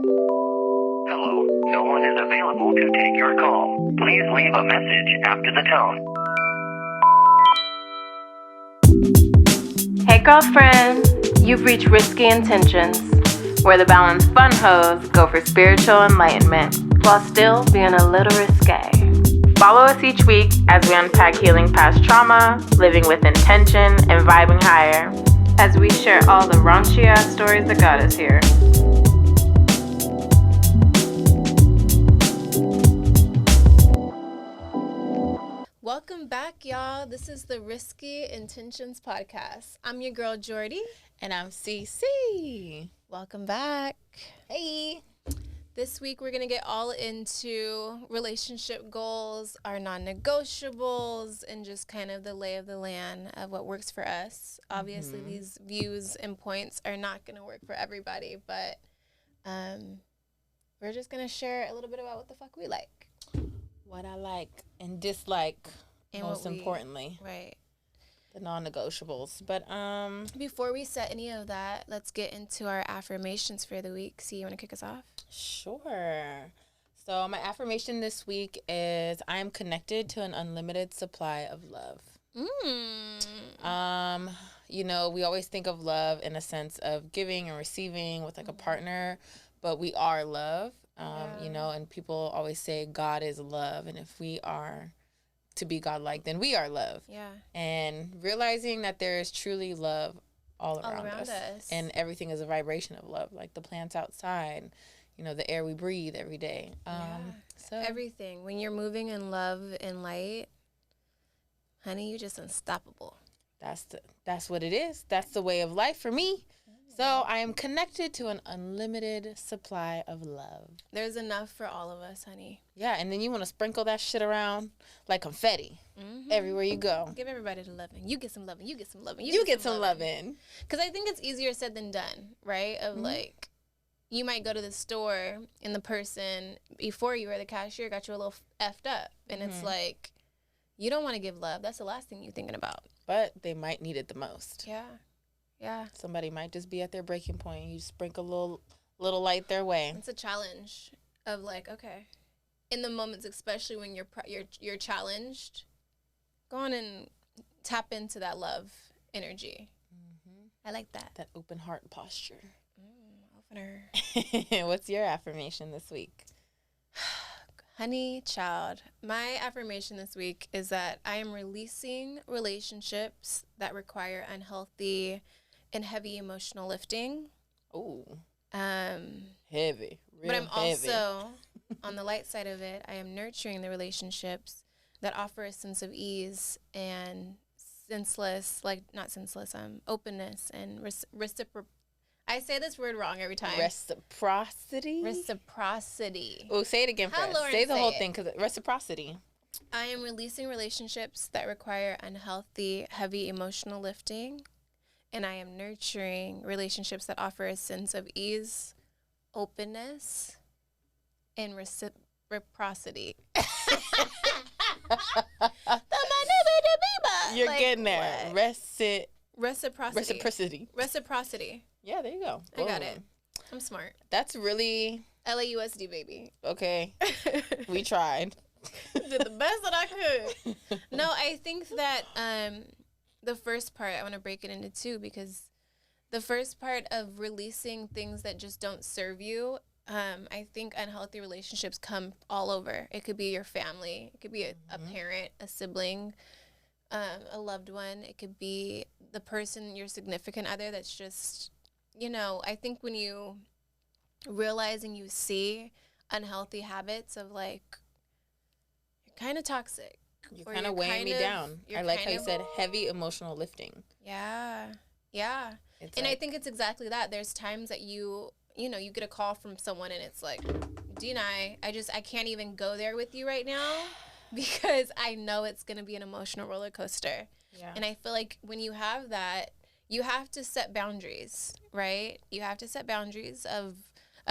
Hello, no one is available to take your call. Please leave a message after the tone. Hey girlfriend, you've reached Risky Intentions, where the balanced fun hoes go for spiritual enlightenment while still being a little risque. Follow us each week as we unpack healing past trauma, living with intention, and vibing higher, as we share all the raunchy ass stories that got us here. Welcome back, y'all. This is the Risky Intentions podcast. I'm your girl, Jordy. And I'm CC. Welcome back. Hey. This week, we're going to get all into relationship goals, our non-negotiables, and just kind of the lay of the land of what works for us. Obviously, these views and points are not going to work for everybody, but we're just going to share a little bit about what the fuck we like. What I like and dislike, and most importantly. Right. The non-negotiables. But before we set any of that, let's get into our affirmations for the week. See, you want to kick us off? Sure. So my affirmation this week is I am connected to an unlimited supply of love. You know, we always think of love in a sense of giving and receiving with like a partner, but we are love. You know, and people always say God is love. And if we are to be godlike, then we are love. Yeah. And realizing that there is truly love all around us. And everything is a vibration of love, like the plants outside, you know, the air we breathe every day. So everything. When you're moving in love and light, honey, you're just unstoppable. That's what it is. That's the way of life for me. So I am connected to an unlimited supply of love. There's enough for all of us, honey. Yeah, and then you want to sprinkle that shit around like confetti everywhere you go. Give everybody the loving. You get some loving. You get some loving. You get some loving. Because I think it's easier said than done, right? Of like, you might go to the store and the person before you or the cashier got you a little effed up. And it's like, you don't want to give love. That's the last thing you're thinking about. But they might need it the most. Yeah. Yeah. Somebody might just be at their breaking point. You sprinkle a little light their way. It's a challenge of like, okay, in the moments, especially when you're challenged, go on and tap into that love energy. I like that. That open heart posture. Opener. What's your affirmation this week? Honey, child, my affirmation this week is that I am releasing relationships that require unhealthy and heavy emotional lifting. Oh. But Heavy. I'm also, on the light side of it, I am nurturing the relationships that offer a sense of ease and openness and I say this word wrong every time. Reciprocity? Reciprocity. Oh, say it again first. Say the whole thing, because reciprocity. I am releasing relationships that require unhealthy, heavy emotional lifting. And I am nurturing relationships that offer a sense of ease, openness, and reciprocity. You're getting there. Reciprocity. Reciprocity. Yeah, there you go. I got it. I'm smart. That's really... LAUSD, baby. Okay. We tried. Did the best that I could. No, I think that... the first part, I want to break it into two, because the first part of releasing things that just don't serve you, I think unhealthy relationships come all over. It could be your family. It could be a parent, a sibling, a loved one. It could be the person, your significant other, that's just, you know, I think when you realize and you see unhealthy habits of like, you're kind of toxic. You're kind of weighing me down. I like how you said heavy emotional lifting. Yeah. Yeah. And I think it's exactly that. There's times that you get a call from someone and it's like, deny, I can't even go there with you right now because I know it's going to be an emotional roller coaster. Yeah. And I feel like when you have that, you have to set boundaries, right? You have to set boundaries of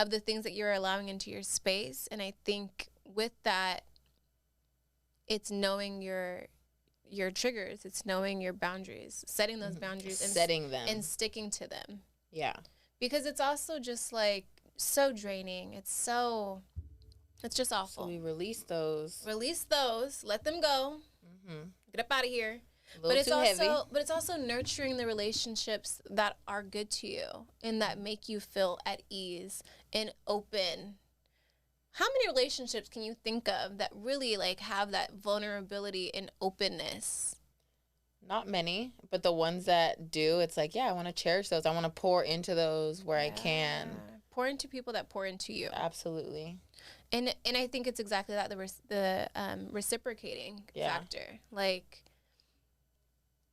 the things that you're allowing into your space. And I think with that, it's knowing your triggers. It's knowing your boundaries, setting those boundaries, and setting them, and sticking to them. Yeah. Because it's also just like so draining. It's just awful. So we release those. Release those. Let them go. Get up out of here. But it's heavy. But it's also nurturing the relationships that are good to you and that make you feel at ease and open. How many relationships can you think of that really like have that vulnerability and openness? Not many, but the ones that do, it's like, yeah, I want to cherish those. I want to pour into those where I can. Pour into people that pour into you. Absolutely. And I think it's exactly that, the reciprocating factor. Like,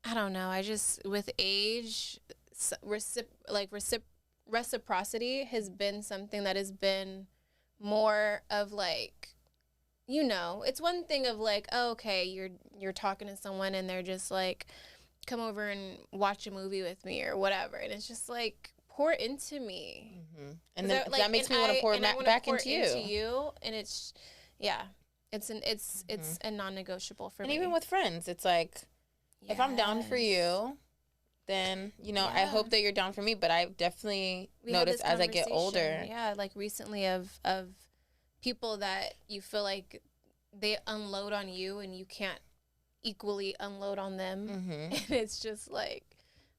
I don't know. I just, with age, reciprocity has been something that has been more of like, you know, it's one thing of like, oh, okay, you're talking to someone and they're just like, come over and watch a movie with me or whatever. And it's just like, pour into me. And then that makes me want to pour back into you. And it's, it's a non-negotiable for me. And even with friends, it's like, if I'm down for you, then, you know, I hope that you're down for me. But I've definitely noticed as I get older. Yeah, like recently of people that you feel like they unload on you and you can't equally unload on them. And it's just like,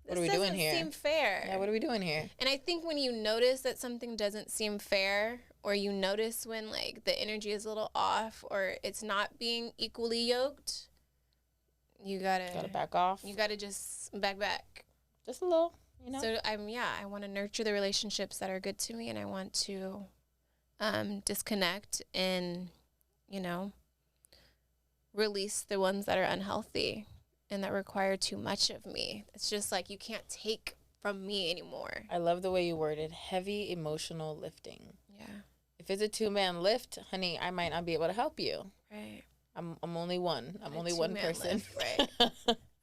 what are we doing here? This doesn't seem fair. Yeah, what are we doing here? And I think when you notice that something doesn't seem fair, or you notice when like the energy is a little off or it's not being equally yoked, you gotta back off. You gotta just back. Just a little, you know. So I want to nurture the relationships that are good to me, and I want to disconnect and, you know, release the ones that are unhealthy and that require too much of me. It's just like you can't take from me anymore. I love the way you worded heavy emotional lifting. Yeah. If it's a 2-man lift, honey, I might not be able to help you. Right. I'm only one. I'm only one person. Lift, right.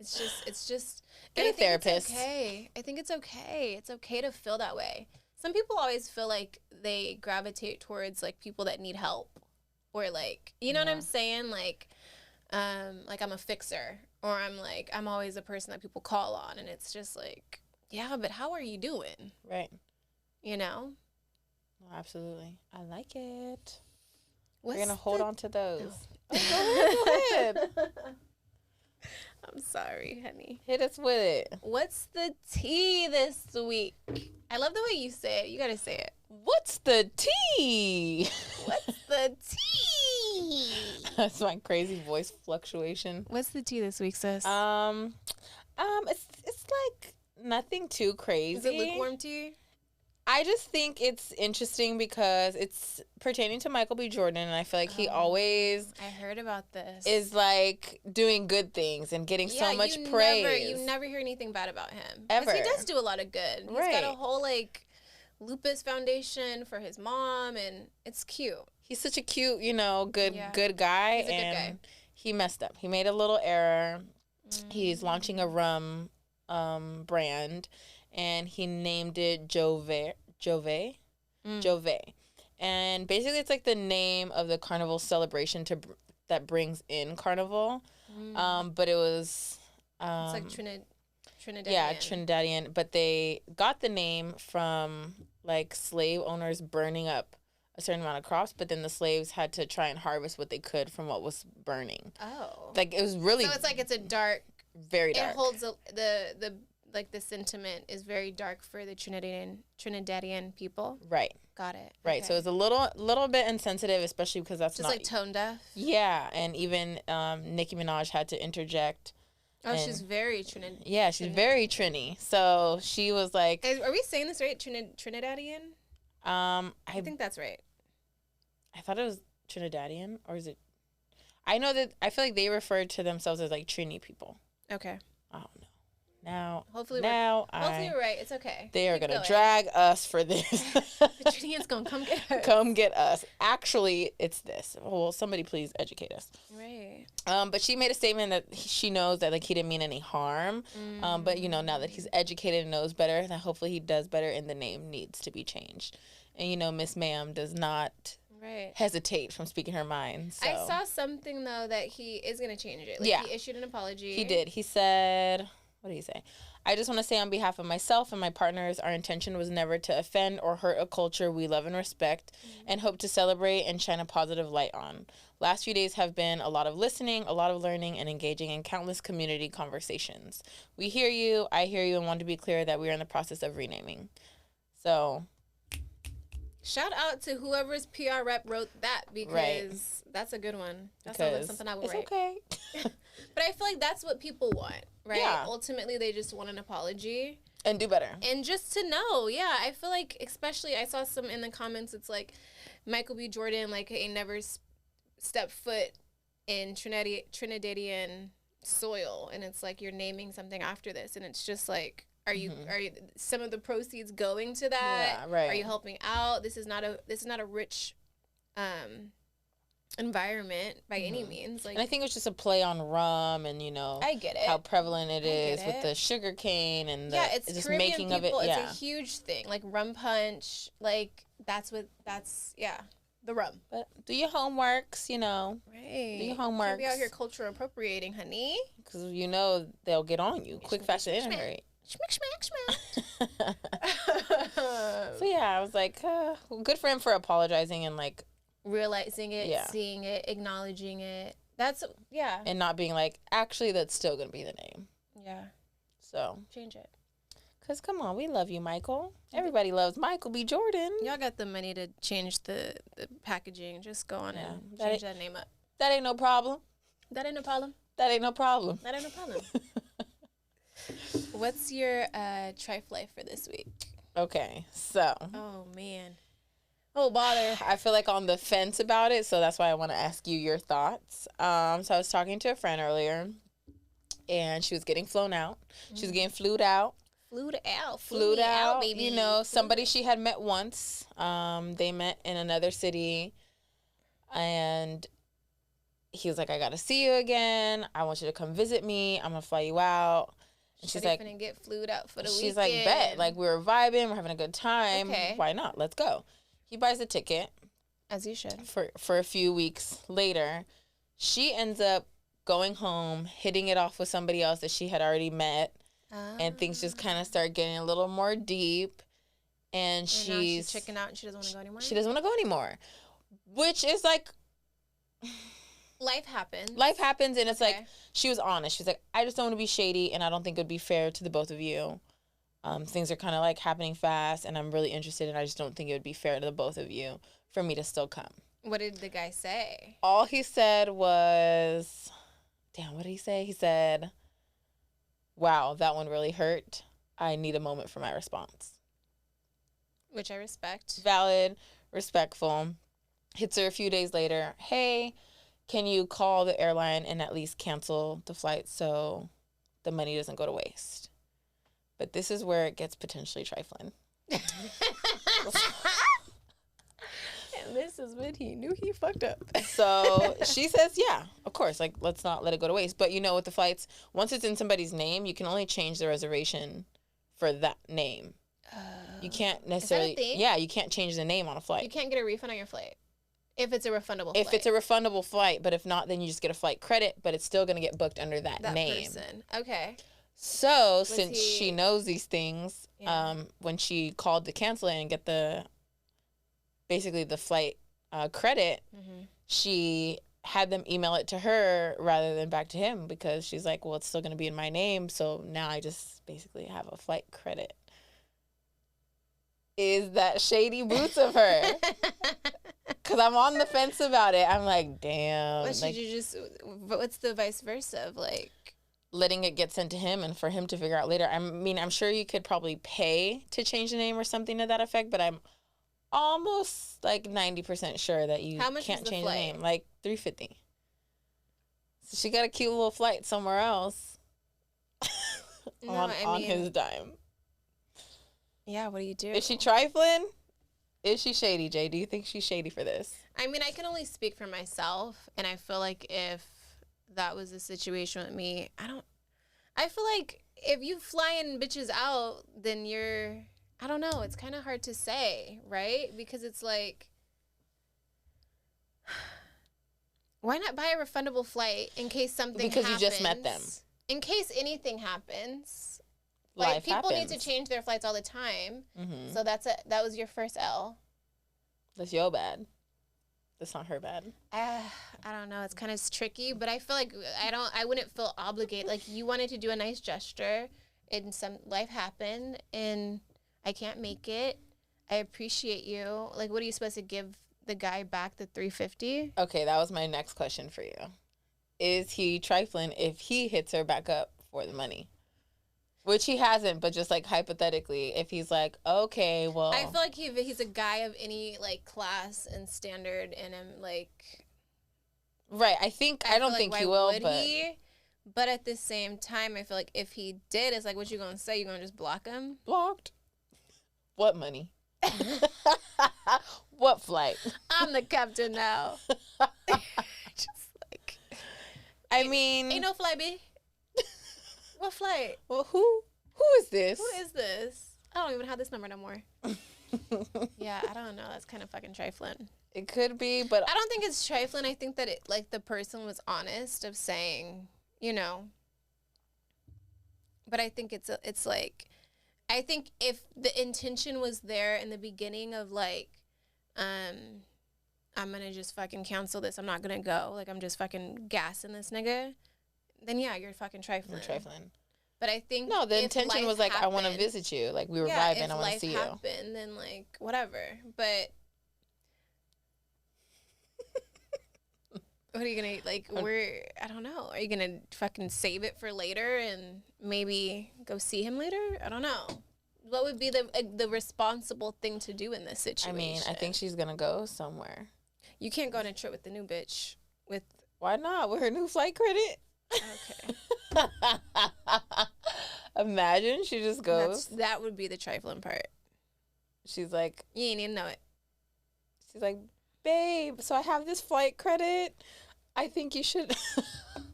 It's just get a therapist. It's okay. I think it's okay. It's okay to feel that way. Some people always feel like they gravitate towards like people that need help, or like, you know what I'm saying? Like I'm a fixer, or I'm always a person that people call on, and it's just like, yeah, but how are you doing? Right. You know? Oh, absolutely. I like it. We're going to hold on to those. Oh, go ahead. I'm sorry, honey. Hit us with it. What's the tea this week? I love the way you say it. You got to say it. What's the tea? What's the tea? That's my crazy voice fluctuation. What's the tea this week, sis? It's like nothing too crazy. Is it lukewarm tea? I just think it's interesting because it's pertaining to Michael B. Jordan, and I feel like he always I heard about this. Is like doing good things and getting so much praise. You never hear anything bad about him. Ever. Because he does do a lot of good. He's got a whole like lupus foundation for his mom, and it's cute. He's such a cute, you know, good guy. He's a good guy. He messed up. He made a little error. He's launching a rum brand, and he named it Jove. And basically it's like the name of the carnival celebration that brings in carnival. But it was it's like Trinidadian. Yeah, Trinidadian, but they got the name from like slave owners burning up a certain amount of crops, but then the slaves had to try and harvest what they could from what was burning. Oh. Like it was really So it's like it's a dark, very dark. It holds the sentiment is very dark for the Trinidadian people. Right. Got it. Right. Okay. So it's a little bit insensitive, especially because that's just not like tone deaf. Yeah, and even Nicki Minaj had to interject. Oh, she's very Trinidadian. Yeah, she's very Trini. So she was like, are we saying this right? Trinidadian? I think that's right. I thought it was Trinidadian, or is it? I know that I feel like they referred to themselves as like Trini people. Okay. I don't know. Hopefully we're right. It's okay. They are gonna drag us for this. The Trinidadians gonna come get us. Come get us. Actually, it's this. Well, somebody please educate us. Right. But she made a statement that she knows that like he didn't mean any harm. But you know, now that he's educated and knows better, that hopefully he does better, and the name needs to be changed. And you know, Miss Ma'am does not hesitate from speaking her mind. So. I saw something though that he is gonna change it. Like, he issued an apology. He did. He said, what did he say? I just want to say on behalf of myself and my partners, our intention was never to offend or hurt a culture we love and respect and hope to celebrate and shine a positive light on. Last few days have been a lot of listening, a lot of learning, and engaging in countless community conversations. We hear you, I hear you, and want to be clear that we are in the process of renaming. So, shout out to whoever's PR rep wrote that, because that's a good one. That sounds like something I would write. It's okay. But I feel like that's what people want, right? Yeah. Ultimately, they just want an apology. And do better. And just to know, yeah, I feel like, especially, I saw some in the comments, it's like, Michael B. Jordan, like, ain't never stepped foot in Trinidadian soil. And it's like, you're naming something after this. And it's just like, are you some of the proceeds going to that? Yeah, right. Are you helping out? This is not a rich environment by any means. Like, And I think it's just a play on rum and, I get it. how prevalent it is with the sugar cane and the it's just Caribbean making people, of it. It's a huge thing. Like rum punch, like that's the rum. But do your homeworks, Right. Do your Can't homeworks. be out here culture appropriating, honey. Because they'll get on you quick, fast, and in a hurry. Schmack. So yeah, I was like, good for him for apologizing and like Realizing it, seeing it, acknowledging it. That's, and not being like, actually, that's still gonna be the name. Yeah. So Change it. Cause come on, we love you, Michael. Everybody loves Michael B. Jordan. Y'all got the money to change the packaging. Just go on and change that name up. That ain't no problem. That ain't no problem. That ain't no problem. That ain't no problem. What's your trifle for this week? Okay, so. Oh, man. Oh, bother. I feel like on the fence about it, so that's why I want to ask you your thoughts. So I was talking to a friend earlier, and she was getting flown out. She was getting flued out. Flew out, baby. Somebody she had met once. They met in another city, and he was like, I got to see you again. I want you to come visit me. I'm going to fly you out. And she's like, finna get flued out for the weekend. She's like, bet. Like, we were vibing. We're having a good time. Okay. Why not? Let's go. He buys a ticket. As you should. For a few weeks later, she ends up going home, hitting it off with somebody else that she had already met. And things just kind of start getting a little more deep. And she's checking out and she doesn't want to go anymore? She doesn't want to go anymore. Which is like... Life happens. And it's like, she was honest. She's like, I just don't want to be shady, and I don't think it would be fair to the both of you. Things are kind of like happening fast, and I'm really interested, and I just don't think it would be fair to the both of you for me to still come. What did the guy say? All he said was... Damn, what did he say? He said... Wow, that one really hurt. I need a moment for my response. Which I respect. Valid, respectful. Hits her a few days later. Hey, can you call the airline and at least cancel the flight so the money doesn't go to waste? But this is where it gets potentially trifling. And this is when he knew he fucked up. So she says, yeah, of course. Like, let's not let it go to waste. But with the flights, once it's in somebody's name, you can only change the reservation for that name. You can't necessarily. Is that a thing? Yeah, you can't change the name on a flight. You can't get a refund on your flight if it's a refundable flight. If it's a refundable flight, but if not, then you just get a flight credit, but it's still going to get booked under that name. Person. Okay. So since she knows these things, when she called to cancel it and get basically the flight credit, she had them email it to her rather than back to him, because she's like, well, it's still going to be in my name, so now I just basically have a flight credit. Is that shady boots of her? Because I'm on the fence about it. I'm like, damn. But should you just, what's the vice versa of like? Letting it get sent to him and for him to figure out later. I mean, I'm sure you could probably pay to change the name or something to that effect, but I'm almost like 90% sure that you can't change the name. Like $350. So she got a cute little flight somewhere else on his dime. Yeah, what do you do? Is she trifling? Is she shady, Jay? Do you think she's shady for this? I mean, I can only speak for myself, and I feel like if that was the situation with me, I feel like if you flying bitches out, then I don't know, it's kind of hard to say, right? Because it's like, why not buy a refundable flight in case something happens? Because you just met them. In case anything happens, Like, Life people need to happens. change their flights all the time. Mm-hmm. So that was your first L. That's your bad. That's not her bad. I don't know. It's kind of tricky, but I feel like I wouldn't feel obligated. Like, you wanted to do a nice gesture, and some life happened, and I can't make it. I appreciate you. Like, what are you supposed to give the guy back the $350? Okay, that was my next question for you. Is he trifling if he hits her back up for the money? Which he hasn't, but just like hypothetically, if he's like, okay, well, I feel like he's a guy of any like class and standard, and I'm like, right. I don't feel think like, he why will, would but he? But at the same time, I feel like if he did, it's like, what you gonna say? You gonna just block him? blocked. What money? What flight? I'm the captain now. Just like, I mean, ain't no flight, B. What flight? well, who is this? Who is this? I don't even have this number no more. Yeah, I don't know. That's kind of fucking trifling. It could be, but I don't think it's trifling. I think that it, like, the person was honest of saying, you know. But I think it's like, I think if the intention was there in the beginning of like, I'm gonna just fucking cancel this. I'm not gonna go. Like, I'm just fucking gassing this nigga. Then yeah, you're fucking trifling. you're trifling. But I think No, the if intention life was like, I want to happened- visit you. Like, we were yeah, vibing. if I want to life see you. happened, then like whatever. But what are you gonna like? I don't know. Are you gonna fucking save it for later and maybe go see him later? I don't know. What would be the responsible thing to do in this I situation? mean, I think she's gonna go somewhere. you can't go on a trip with the new bitch. With Why not? With her new flight credit. okay, Imagine she just goes. that would be the trifling part. She's like, You ain't even know it. she's like, babe. So I have this flight credit. I think you should.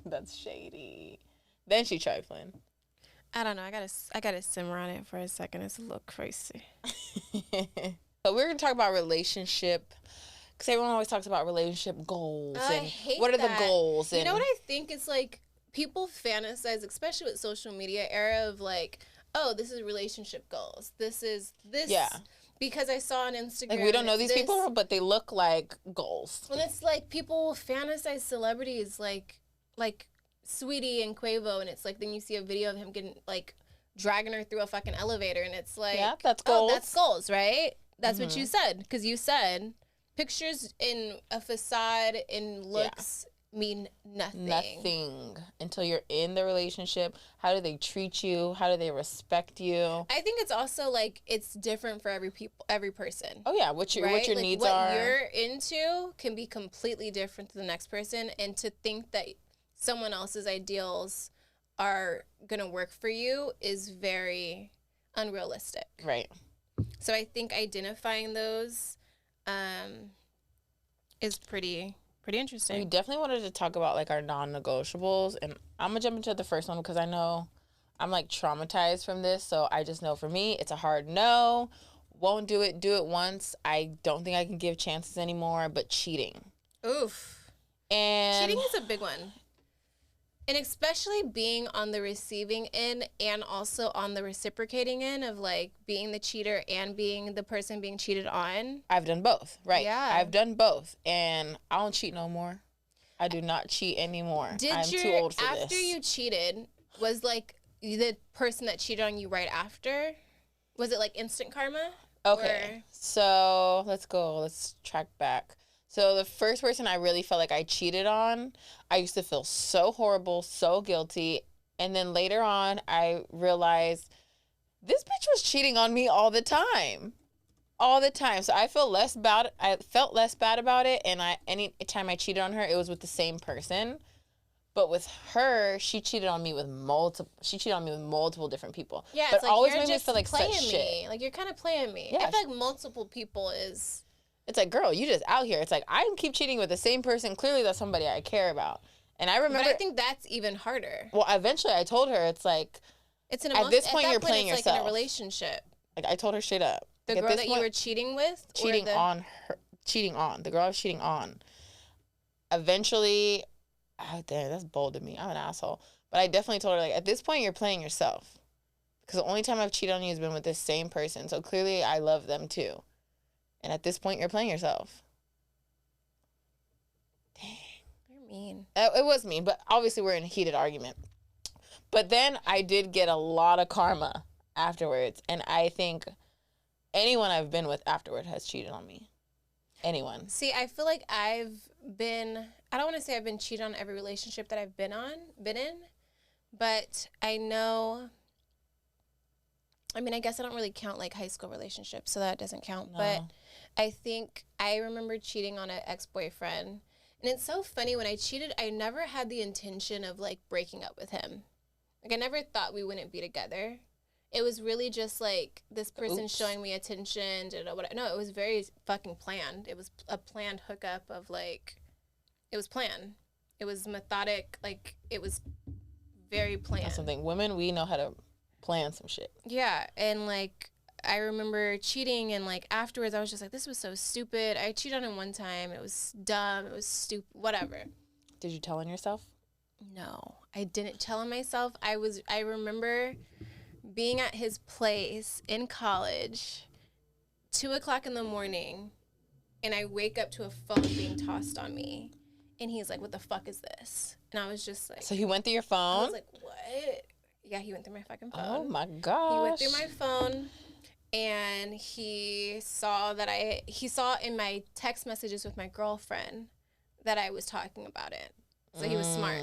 That's shady. Then she trifling. I don't know. I gotta simmer on it for a second. It's a little crazy. So we're gonna talk about relationship, because everyone always talks about relationship goals I and hate what are that. the goals. And You know what I think? It's like people fantasize, especially with social media era, of like, oh, this is relationship goals. This is this. Yeah. Because I saw on Instagram. like we don't know it's these this. people, but they look like goals. When it's like people fantasize celebrities like Sweetie and Quavo, and it's like then you see a video of him getting like dragging her through a fucking elevator, and it's like, Yeah, that's oh, goals. that's goals, right? That's what you said, because you said pictures in a facade in looks mean nothing. Nothing until you're in the relationship. How do they treat you? How do they respect you? I think it's also like it's different for every person. Oh yeah, what your Right? Like, needs what are. you're into can be completely different to the next person, and to think that someone else's ideals are gonna work for you is very unrealistic. Right. So I think identifying those is pretty We interesting. definitely wanted to talk about like our non-negotiables, and I'm gonna jump into the first one because I know I'm like traumatized from this. So I just know for me, it's a hard no. Won't do it. Do it once. I don't think I can give chances anymore. But cheating. Oof. And Cheating is a big one. And especially being on the receiving end and also on the reciprocating end of like being the cheater and being the person being cheated on. I've done both. Right. Yeah. I've done both, and I don't cheat no more. I do not cheat anymore. I'm too old for after this. you cheated, was like the person that cheated on you right after? Was it like instant karma? Okay. Or- So let's go. Let's track back. So the first person I really felt like I cheated on, I used to feel so horrible, so guilty. And then later on, I realized this bitch was cheating on me all the time. All the time. So I felt less bad about it. And any time I cheated on her, it was with the same person. But with her, she cheated on me with multiple different people. Yeah, but it's like always you're made me just feel like playing such me. shit. Like you're kind of playing me. Yeah. I feel like multiple people is. It's like, girl, you just out here. It's like, I keep cheating with the same person. Clearly, that's somebody I care about. And I remember. But I think that's even harder. Well, eventually, I told her, it's like, It's an At this point, that you're playing it's like in a yourself. relationship. like I told her straight up. The Like, at girl this that you point, were cheating with, or cheating the, on her, cheating on the girl I was cheating on. Eventually, damn, that's bold of me. I'm an asshole. But I definitely told her, like, at this point, you're playing yourself. Because the only time I've cheated on you has been with this same person. So clearly I love them too. And at this point, you're playing yourself. Dang. You're mean. It was mean, but obviously we're in a heated argument. But then I did get a lot of karma afterwards. And I think anyone I've been with afterward has cheated on me. Anyone. See, I feel like I don't want to say I've been cheated on every relationship that I've been in, but I know, I mean, I guess I don't really count like high school relationships, so that doesn't count. No. But I think I remember cheating on an ex-boyfriend. And it's so funny, when I cheated, I never had the intention of like breaking up with him. Like I never thought we wouldn't be together. It was really just like this person showing me attention. No, it was very fucking planned. It was a planned hookup of like, it was planned. It was methodic. Like it was very planned. That's something. Women, we know how to plan some shit. Yeah. And like, I remember cheating, and like afterwards I was just like, this was so stupid. I cheated on him one time. It was dumb. It was stupid. Whatever. Did you tell on yourself? No, I didn't tell on myself. I remember being at his place in college, 2:00 in the morning, and I wake up to a phone being tossed on me. And he's like, what the fuck is this? And I was just like... So he went through your phone? I was like, what? Yeah, he went through my fucking phone. Oh, my gosh. He went through my phone, and he saw in my text messages with my girlfriend that I was talking about it. So he was smart.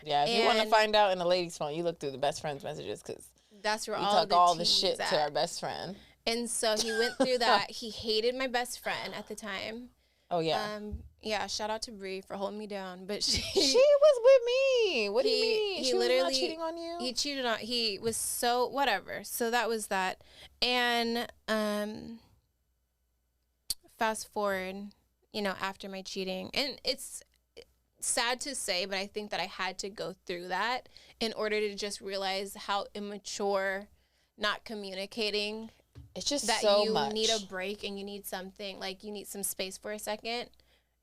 Yeah, if you want to find out in a lady's phone, you look through the best friend's messages, because that's where we all talk the all the shit to our best friend. And so he went through that. He hated my best friend at the time. Oh, yeah. Yeah, shout out to Bree for holding me down. But she was with me. What do you mean? He she literally was not cheating on you? He was so, whatever. So that was that. And fast forward, after my cheating. And it's sad to say, but I think that I had to go through that in order to just realize how immature not communicating. It's just that so you much. Need a break and you need something, like you need some space for a second.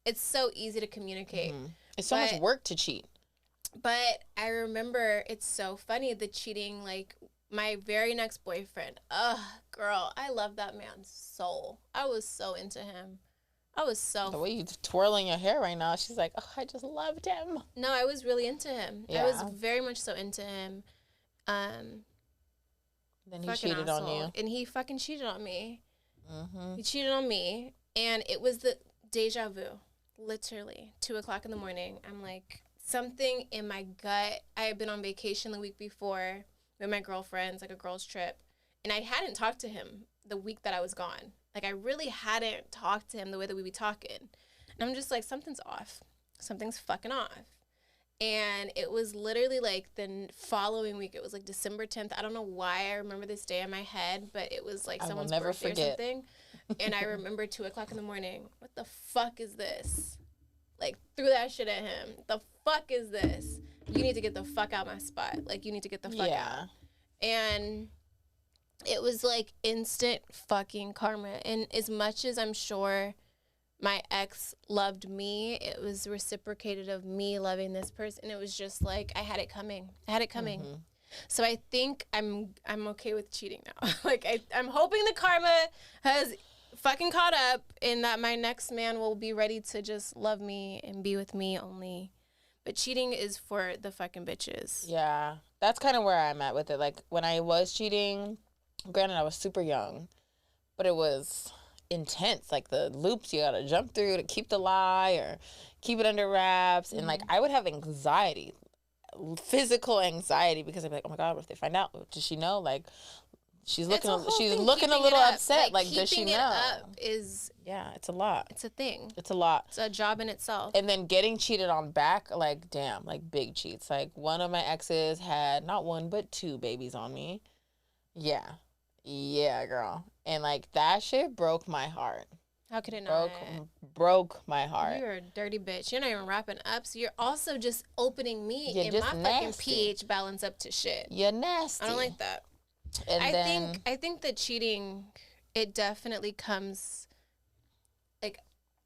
It's so easy to communicate. Mm-hmm. It's so much work to cheat. But I remember, it's so funny, the cheating, like my very next boyfriend. Ugh, girl, I love that man's soul. I was so into him. The way you twirling your hair right now, she's like, oh, I just loved him. No, I was really into him. Yeah. I was very much so into him. Then he cheated asshole. on you. And he fucking cheated on me. Mm-hmm. He cheated on me. And it was the deja vu. Literally. 2:00 in the morning. I'm like, something in my gut. I had been on vacation the week before with my girlfriends, like a girls' trip. And I hadn't talked to him the week that I was gone. Like, I really hadn't talked to him the way that we be talking. And I'm just like, something's off. Something's fucking off. And it was literally like the following week. It was like December 10th. I don't know why I remember this day in my head, but it was like someone's birthday or something. And I remember 2:00 in the morning. What the fuck is this? Like, threw that shit at him. The fuck is this? You need to get the fuck out my spot. Like, you need to get the fuck out. And it was like instant fucking karma. And as much as I'm sure my ex loved me, it was reciprocated of me loving this person. It was just like, I had it coming. Mm-hmm. So I think I'm okay with cheating now. Like, I'm hoping the karma has fucking caught up and that my next man will be ready to just love me and be with me only. But cheating is for the fucking bitches. Yeah. That's kind of where I'm at with it. Like, when I was cheating, granted, I was super young, but it was intense. Like, the loops you gotta jump through to keep the lie or keep it under wraps. Mm-hmm. And, like, I would have anxiety, physical anxiety, because I'd be like, oh, my God, what if they find out? Does she know? Like, she's looking a little upset. Like, does she know? Yeah, it's a lot. It's a thing. It's a lot. It's a job in itself. And then getting cheated on back, like, damn, like, big cheats. Like, one of my exes had not one, but 2 babies on me. Yeah. Yeah, girl. And, like, that shit broke my heart. How could it not? Broke my heart. You're a dirty bitch. You're not even wrapping up, so you're also just opening me and my nasty. Fucking pH balance up to shit. You're nasty. I don't like that. And I think that cheating, it definitely comes, like,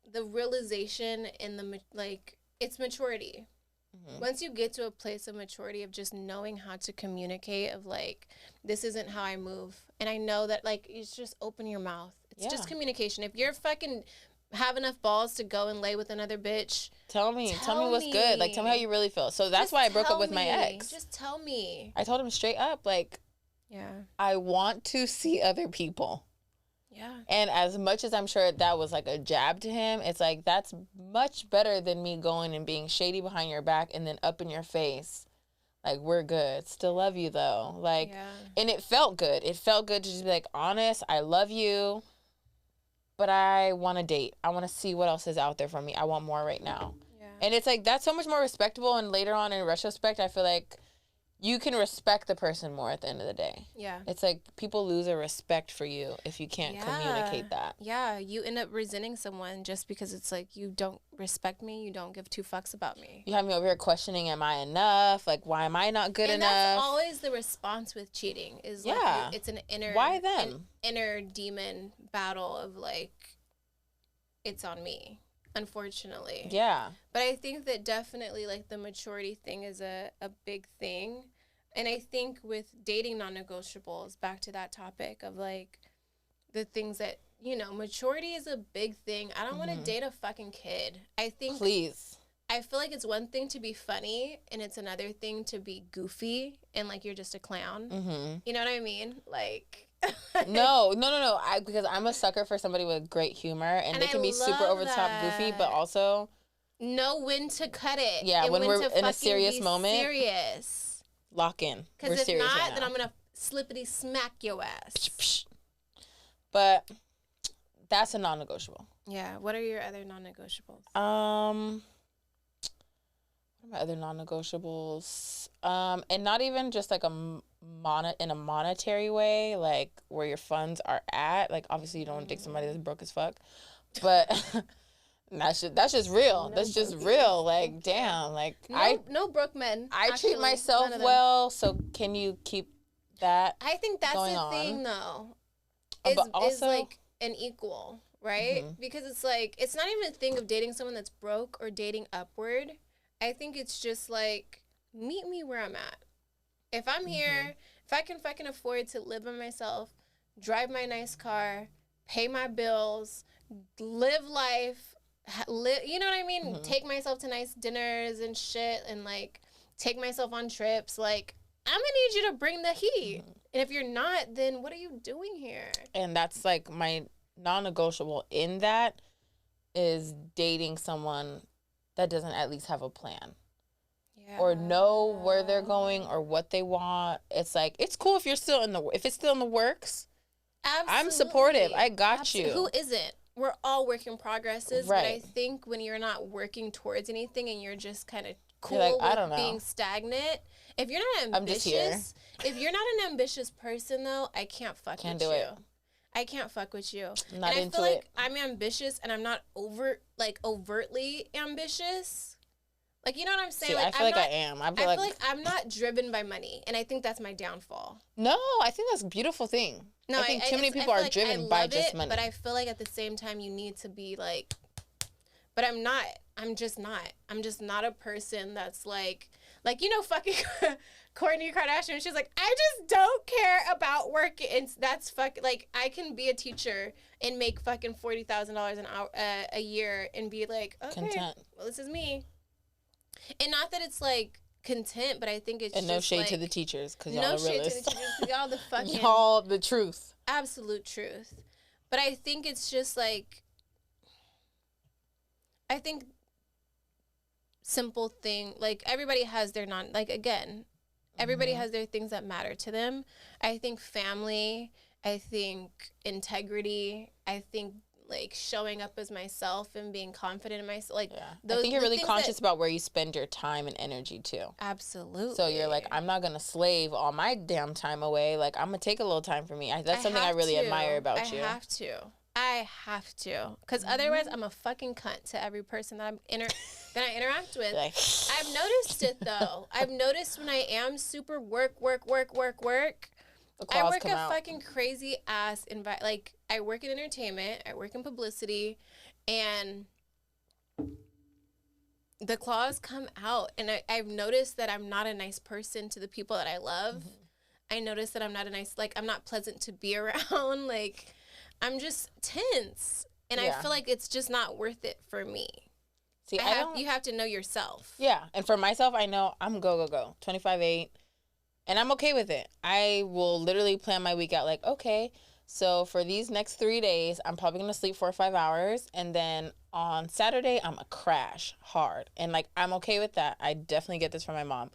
the realization and it's maturity. Once you get to a place of maturity of just knowing how to communicate of like, this isn't how I move. And I know that like, it's just open your mouth. It's just communication. If you're fucking have enough balls to go and lay with another bitch, tell me what's good. Like, tell me how you really feel. So that's why I broke up with my ex. Just tell me. I told him straight up, like, I want to see other people. Yeah. And as much as I'm sure that was like a jab to him, it's like, that's much better than me going and being shady behind your back and then up in your face. Like, we're good. Still love you though. Like, and it felt good. It felt good to just be like, honest, I love you, but I want to date. I want to see what else is out there for me. I want more right now. Yeah. And it's like, that's so much more respectable. And later on in retrospect, I feel like you can respect the person more at the end of the day. Yeah. It's like people lose a respect for you if you can't communicate that. Yeah. You end up resenting someone just because it's like, you don't respect me. You don't give two fucks about me. You have me over here questioning, am I enough? Like, why am I not good enough? And that's always the response with cheating is like, it's an inner, why them? An inner demon battle of like, it's on me. Unfortunately. Yeah. But I think that definitely like the maturity thing is a big thing. And I think with dating non-negotiables, back to that topic of like the things that, you know, maturity is a big thing. I don't want to date a fucking kid. I think. Please. I feel like it's one thing to be funny and it's another thing to be goofy and like you're just a clown. Mm-hmm. You know what I mean? Like. No. Because I'm a sucker for somebody with great humor, and they can be super over the top goofy, but also know when to cut it. Yeah, when we're in a serious moment, serious. Lock in. Because if not, right then I'm gonna slippity smack your ass. But that's a non-negotiable. Yeah. What are your other non-negotiables? What are my other non-negotiables? And not even just like in a monetary way, like where your funds are at. Like, obviously you don't want to date somebody that's broke as fuck, but that's just real. That's just real. Like, damn. Like, no broke men. I treat myself well, so can you keep that? I think that's the thing, though. Is like an equal, right? Mm-hmm. Because it's like, it's not even a thing of dating someone that's broke or dating upward. I think it's just like, meet me where I'm at. If I'm here, if I can fucking afford to live by myself, drive my nice car, pay my bills, live life, you know what I mean? Mm-hmm. Take myself to nice dinners and shit and like take myself on trips. Like, I'm gonna need you to bring the heat. Mm-hmm. And if you're not, then what are you doing here? And that's like my non-negotiable in that is dating someone that doesn't at least have a plan. Yeah. Or know where they're going or what they want. It's like, it's cool if you're still if it's still in the works. Absolutely. I'm supportive. I got you. Who isn't? We're all work in progresses. Right. But I think when you're not working towards anything and you're just kind of cool with being stagnant, if you're not ambitious, I'm just here. If you're not an ambitious person though, I can't fuck with you. I can't fuck with you. Not and I into feel like it. I'm ambitious and I'm not overtly ambitious. Like, you know what I'm saying? See, like, I feel like I am. I feel like I'm not driven by money, and I think that's my downfall. No, I think that's a beautiful thing. No, I think too many people are driven by just money. But I feel like at the same time, you need to be like, but I'm not. I'm just not. I'm just not a person that's like, you know, fucking Kourtney Kardashian. She's like, I just don't care about work. And that's like, I can be a teacher and make fucking $40,000 an hour a year and be like, okay, content. Well, this is me. And not that it's like content, but I think it's and just no shade like, to the teachers because y'all the realest. No shade to the teachers because y'all the fucking y'all the truth, absolute truth. But I think it's just like, I think simple thing, like everybody has their everybody has their things that matter to them. I think family, I think integrity, I think like showing up as myself and being confident in myself. Like, I think you're really conscious about where you spend your time and energy too. Absolutely. So you're like, I'm not gonna slave all my damn time away. Like, I'm gonna take a little time for me. That's something I really admire about you. I have to, because otherwise I'm a fucking cunt to every person that I interact with. Like, I've noticed it though. I've noticed when I am super work. I work a fucking crazy ass like, I work in entertainment, I work in publicity, and the claws come out. And I've noticed that I'm not a nice person to the people that I love. I noticed that I'm not I'm not pleasant to be around. Like, I'm just tense. And I feel like it's just not worth it for me. See, you have to know yourself. Yeah. And for myself, I know I'm go. 25/8. And I'm okay with it. I will literally plan my week out like, okay, so for these next 3 days, I'm probably going to sleep 4 or 5 hours. And then on Saturday, I'm a crash hard. And, like, I'm okay with that. I definitely get this from my mom.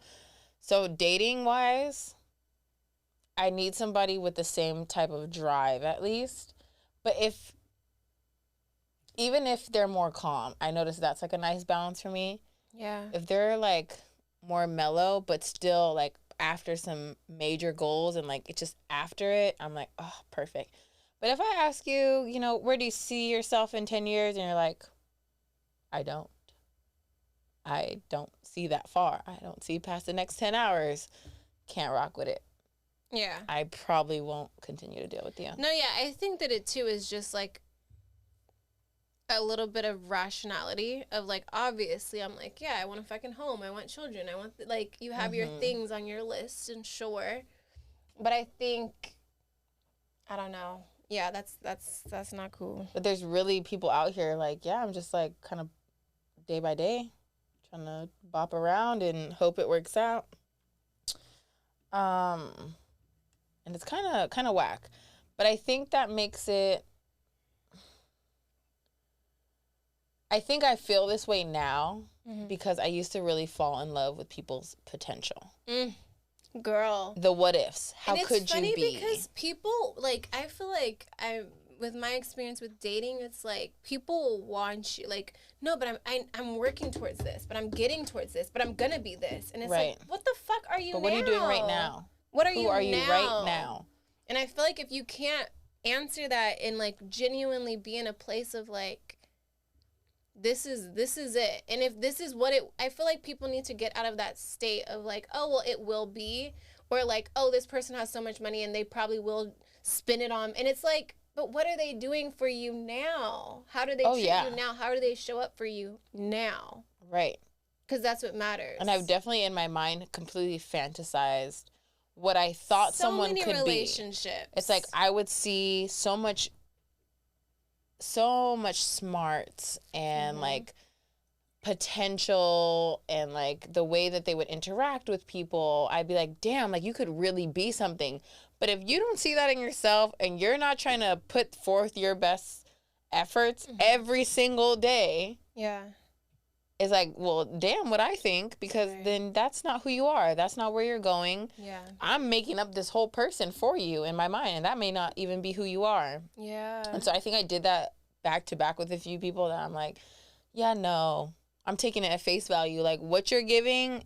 So dating-wise, I need somebody with the same type of drive at least. But even if they're more calm, I notice that's, like, a nice balance for me. Yeah. If they're, like, more mellow but still, like, after some major goals and, like, it's just after it, I'm like, oh, perfect. But if I ask you, you know, where do you see yourself in 10 years? And you're like, I don't see that far. I don't see past the next 10 hours. Can't rock with it. Yeah. I probably won't continue to deal with you. No, yeah, I think that it, too, is just, like, a little bit of rationality of, like, obviously I'm like, yeah, I want a fucking home, I want children, I want, like, you have your things on your list, and sure, but I think, I don't know, yeah, that's not cool. But there's really people out here like, yeah, I'm just, like, kind of day by day trying to bop around and hope it works out. And it's kind of whack, but I think that makes it, I think I feel this way now because I used to really fall in love with people's potential. Girl. The what ifs. How and could it's funny you be? because people, like, I feel like with my experience with dating, it's like people want you, like, no, but I'm working towards this, but I'm getting towards this, but I'm gonna be this, and it's like, what the fuck are you? But what are you doing right now? What are Who you? Are you right now? And I feel like if you can't answer that and, like, genuinely be in a place of, like, this is it, and if this is what it, I feel like people need to get out of that state of, like, oh, well, it will be, or, like, oh, this person has so much money and they probably will spend it on, and it's like, but what are they doing for you now? How do they treat you now? How do they show up for you now? Right. Because that's what matters. And I've definitely in my mind completely fantasized what I thought someone could be. So many relationships. It's like I would see so much smarts and like potential and like the way that they would interact with people. I'd be like, damn, like you could really be something. But if you don't see that in yourself and you're not trying to put forth your best efforts every single day, it's like, well, damn what I think, because then that's not who you are. That's not where you're going. Yeah. I'm making up this whole person for you in my mind, and that may not even be who you are. Yeah. And so I think I did that back to back with a few people that I'm like, yeah, no, I'm taking it at face value. Like what you're giving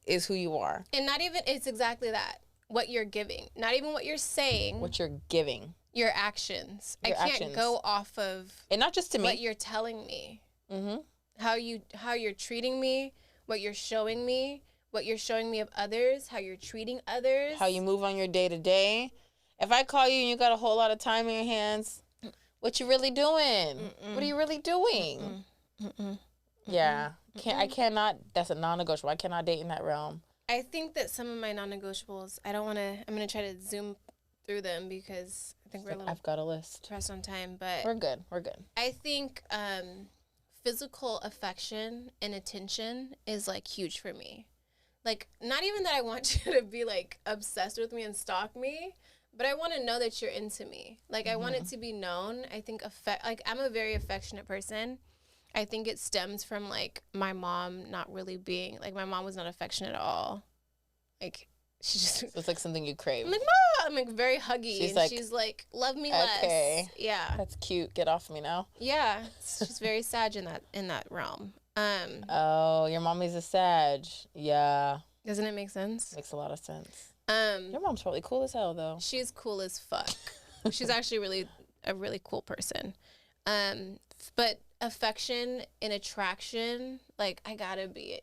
is who you are. And not even, it's exactly that. What you're giving. Not even what you're saying. What you're giving. Your actions. I can't go off of. And not just to me. What you're telling me. Mm-hmm. How you're treating me, what you're showing me of others, how you're treating others. How you move on your day to day. If I call you and you got a whole lot of time in your hands, what you really doing? What are you really doing? Yeah. I cannot, that's a non-negotiable. I cannot date in that realm. I think that some of my non-negotiables, I'm going to try to zoom through them because I think I've got a list. Pressed on time, but. We're good. I think physical affection and attention is like huge for me. Like, not even that I want you to be like obsessed with me and stalk me, but I want to know that you're into me. Like, I want it to be known. I think I'm a very affectionate person. I think it stems from, like, my mom not really being, like, my mom was not affectionate at all. Like, she just... So it's like something you crave. I'm like, Mom! I'm, like, very huggy. She's like, love me less. Okay. Yeah. That's cute. Get off me now. Yeah. She's very Sag in that realm. Oh, your mommy's a Sag. Yeah. Doesn't it make sense? Makes a lot of sense. Your mom's probably cool as hell, though. She's cool as fuck. She's actually a really cool person. But affection and attraction, like, I gotta be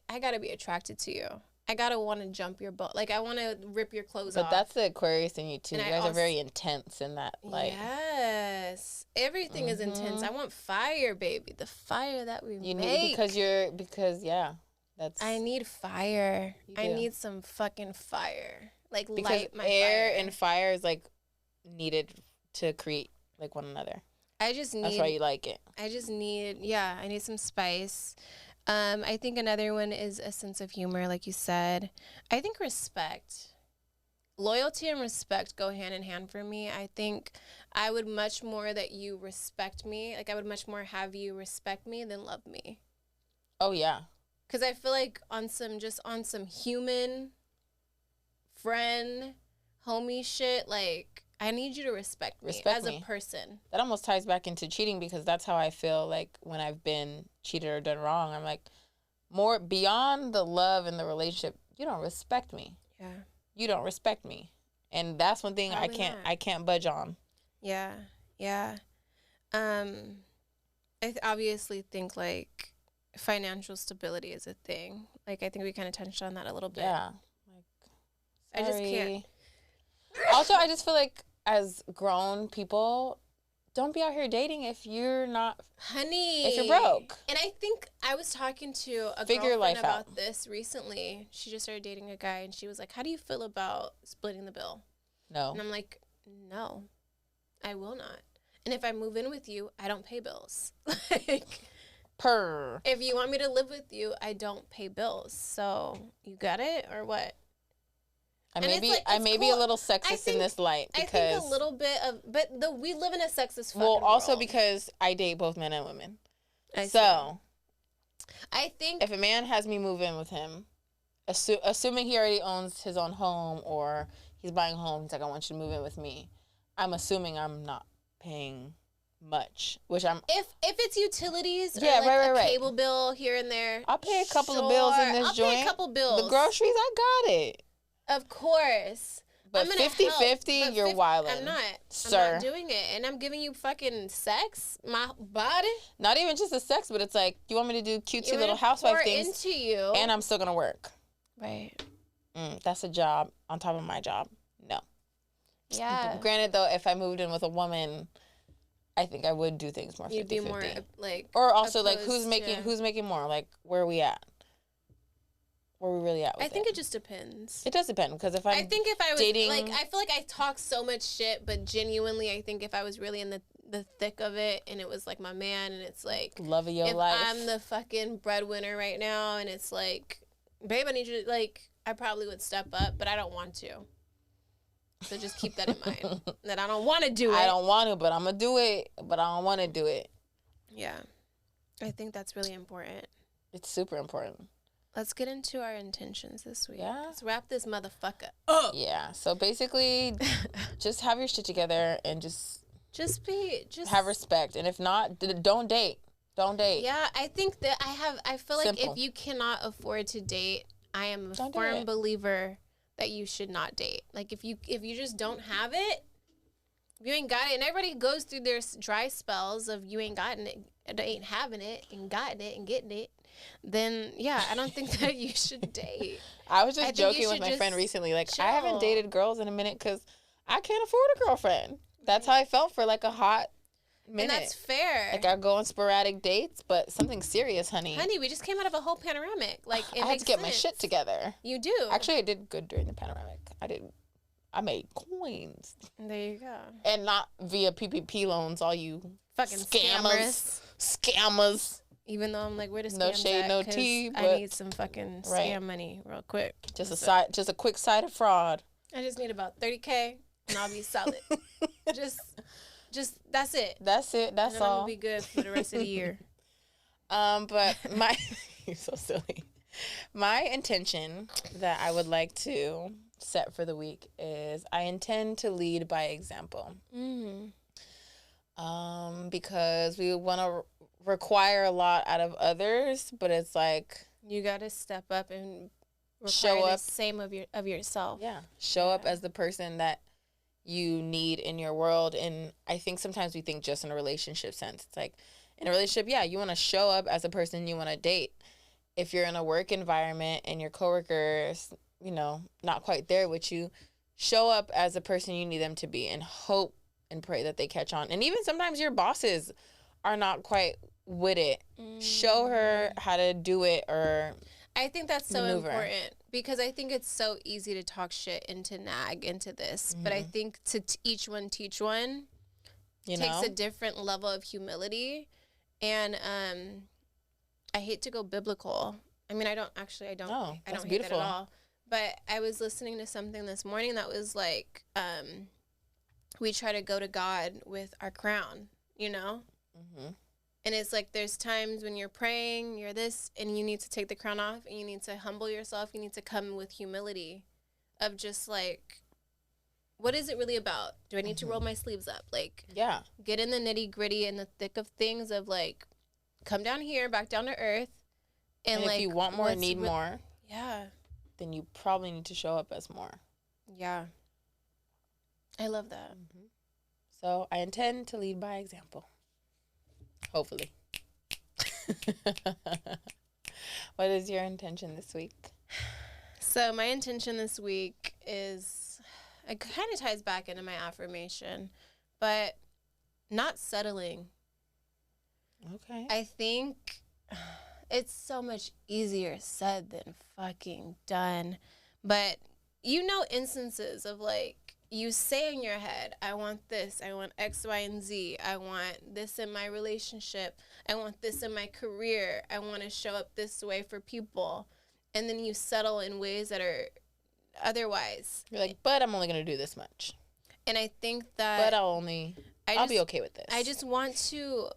attracted to you. I gotta want to jump your boat. Like, I want to rip your clothes off. But that's the Aquarius in you, too. And You guys are very intense in that, like. Yes. Everything is intense. I want fire, baby. The fire that we You make. need, because, yeah. That's. I need fire. You I do. need some fucking fire. Like, Because light my air fire. and fire is, like, needed to create, like, one another. I just need. That's why you like it. I just need, I need some spice. I think another one is a sense of humor, like you said. I think respect. Loyalty and respect go hand in hand for me. I think I would much more that you respect me. Like, I would much more have you respect me than love me. Oh, yeah. Because I feel like on some human, friend, homie shit, like, I need you to respect me as a person. That almost ties back into cheating because that's how I feel like when I've been cheated or done wrong. I'm like, more beyond the love and the relationship, you don't respect me. Yeah. You don't respect me. And that's one thing Probably I can't budge on. Yeah. Yeah. I obviously think, like, financial stability is a thing. Like, I think we kind of touched on that a little bit. Yeah. Like, I just can't. Also, I just feel like as grown people, don't be out here dating if you're not, honey, if you're broke. And I think I was talking to a Figure girlfriend life about out. this recently. She just started dating a guy, and she was like, how do you feel about splitting the bill? No. And I'm like, no, I will not. And if I move in with you, I don't pay bills. Like, if you want me to live with you, I don't pay bills. So you got it or what? I may be a little sexist in this light because I think a little bit of, but we live in a sexist fucking also world. because I date both men and women. I think if a man has me move in with him, assuming he already owns his own home or he's buying a home, he's like, I want you to move in with me. I'm assuming I'm not paying much, which I'm. If it's utilities, or right. Cable bill here and there, I'll pay a couple of bills in this joint. I'll pay a couple bills. The groceries, I got it. Of course. But 50-50, you're wildin'. I'm not. Sir. I'm not doing it. And I'm giving you fucking sex, my body. Not even just the sex, but it's like, you want me to do cutesy little housewife things. Into you. And I'm still going to work. Right. That's a job on top of my job. No. Yeah. Granted, though, if I moved in with a woman, I think I would do things more 50-50. You'd be more, like... Or also, like, who's making more? Like, where are we at? Where are we really at with I think it just depends. It does depend, because if I was dating... Like, I feel like I talk so much shit, but genuinely, I think if I was really in the thick of it, and it was, like, my man, and it's, like... Love of your life. I'm the fucking breadwinner right now, and it's, like, babe, I need you to, like... I probably would step up, but I don't want to. So just keep that in mind. That I don't want to do it. I don't want to, but I'm going to do it, but I don't want to do it. Yeah. I think that's really important. It's super important. Let's get into our intentions this week. Yeah. Let's wrap this motherfucker up. Yeah. So basically, just have your shit together and just have respect. And if not, don't date. Don't date. Yeah, I think that I feel like Simple. if you cannot afford to date, I am a firm believer that you should not date. Like, if you just don't have it, if you ain't got it, and everybody goes through their dry spells of you ain't gotten it, ain't having it, and gotten it, and getting it, then, yeah, I don't think that you should date. I was just joking with my friend recently. Like, I haven't dated girls in a minute because I can't afford a girlfriend. That's how I felt for, like, a hot minute. And that's fair. Like, I go on sporadic dates, but something serious, honey. Honey, we just came out of a whole panoramic. Like, it I had to get my shit together. You do. Actually, I did good during the panoramic. I made coins. There you go. And not via PPP loans, all you fucking scammers. Even though I'm like, where the scams no shade, at? no tea. I need some fucking scam money real quick. Just a quick side of fraud. I just need about $30K and I'll be solid. just that's it. That's it. That's and all. I'll be good for the rest of the year. But you're so silly. My intention that I would like to set for the week is I intend to lead by example. Mm-hmm. Because we want to require a lot out of others, but it's like you got to step up and show up the same of yourself. Yeah, show up as the person that you need in your world. And I think sometimes we think just in a relationship sense. It's like in a relationship, yeah, you want to show up as a person you want to date. if you're in a work environment and your coworkers, you know, not quite there with you, show up as a person you need them to be and hope and pray that they catch on. And even sometimes your bosses are not quite with it. Show her how to do it, or I think that's so maneuver. important because I think it's so easy to talk shit into nag into this. But I think to each one teach one takes a different level of humility. And I hate to go biblical. I mean, I don't hate that at all. But I was listening to something this morning that was like, we try to go to God with our crown, you know? Mm-hmm. And it's like there's times when you're praying, you're this, and you need to take the crown off, and you need to humble yourself. You need to come with humility of just like, what is it really about? Do I need to roll my sleeves up? Like, get in the nitty gritty and the thick of things of like, come down here, back down to earth. And like, if you want more, need more. Yeah. Then you probably need to show up as more. Yeah. I love that. Mm-hmm. So I intend to lead by example. Hopefully. What is your intention this week? So my intention this week is, it kind of ties back into my affirmation, but not settling. Okay. I think it's so much easier said than fucking done. But you know instances of like, you say in your head, I want this, I want X, Y, and Z. I want this in my relationship. I want this in my career. I want to show up this way for people. And then you settle in ways that are otherwise. You're like, but I'm only going to do this much. And I think that... But I'll be okay with this. I just want to...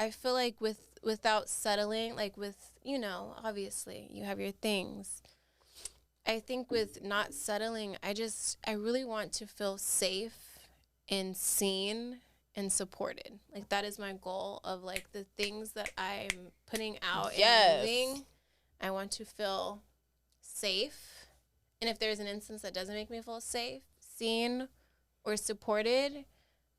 I feel like without settling, like with, you know, obviously you have your things. I think with not settling, I really want to feel safe and seen and supported. Like that is my goal of like the things that I'm putting out and moving. I want to feel safe. And if there's an instance that doesn't make me feel safe, seen, or supported,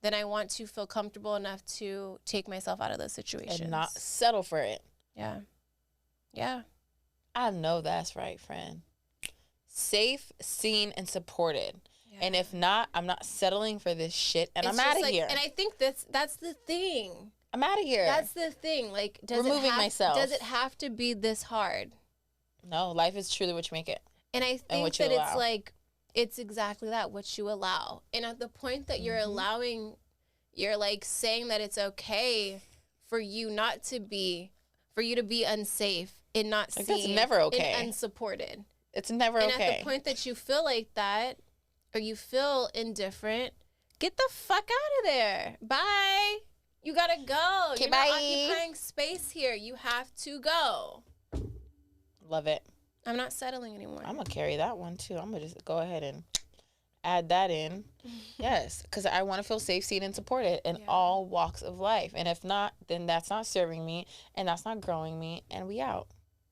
then I want to feel comfortable enough to take myself out of those situations. And not settle for it. Yeah. Yeah. I know that's right, friend. Safe, seen, and supported. Yeah. And if not, I'm not settling for this shit, and I'm out of here. And I think that's the thing. I'm out of here. That's the thing. Like, removing myself. Does it have to be this hard? No, life is truly what you make it. And I think that it's like, it's exactly that, what you allow. And at the point that you're allowing, you're like saying that it's okay for you to be unsafe and not seen. That's never okay. And unsupported. It's never okay. And at the point that you feel like that, or you feel indifferent, get the fuck out of there. Bye. You gotta go. Okay, You're bye. not occupying space here. You have to go. Love it. I'm not settling anymore. I'm gonna carry that one too. I'm gonna just go ahead and add that in. Yes, because I want to feel safe, seen, and supported in all walks of life. And if not, then that's not serving me, and that's not growing me, and we out.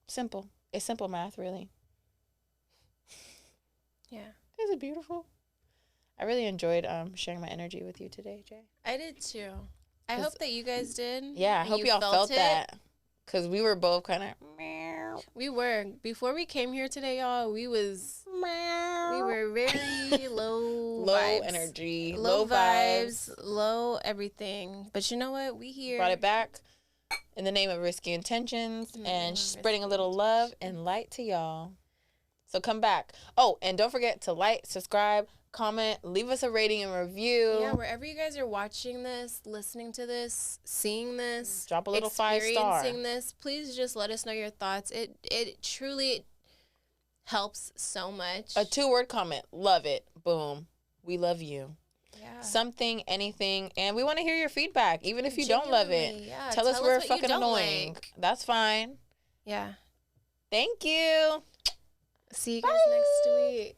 Simple. It's simple math, really. Yeah. Isn't it beautiful? I really enjoyed sharing my energy with you today, Jay. I did too. I hope that you guys did. Yeah, I hope y'all felt that. Because we were both kind of... We were. Before we came here today, y'all, we were very low vibes. Energy. Low vibes. Low everything. But you know what? We here. Brought it back in the name of Risky Intentions and spreading a little love and light to y'all. So come back. Oh, and don't forget to like, subscribe, comment, leave us a rating and review. Yeah, wherever you guys are watching this, listening to this, seeing this, drop a little 5-star. Experiencing this, please just let us know your thoughts. It truly helps so much. A 2-word comment. Love it. Boom. We love you. Yeah. Something, anything, and we want to hear your feedback, even if you don't love it. Yeah. Tell us we're fucking annoying. Like. That's fine. Yeah. Thank you. See you guys next week.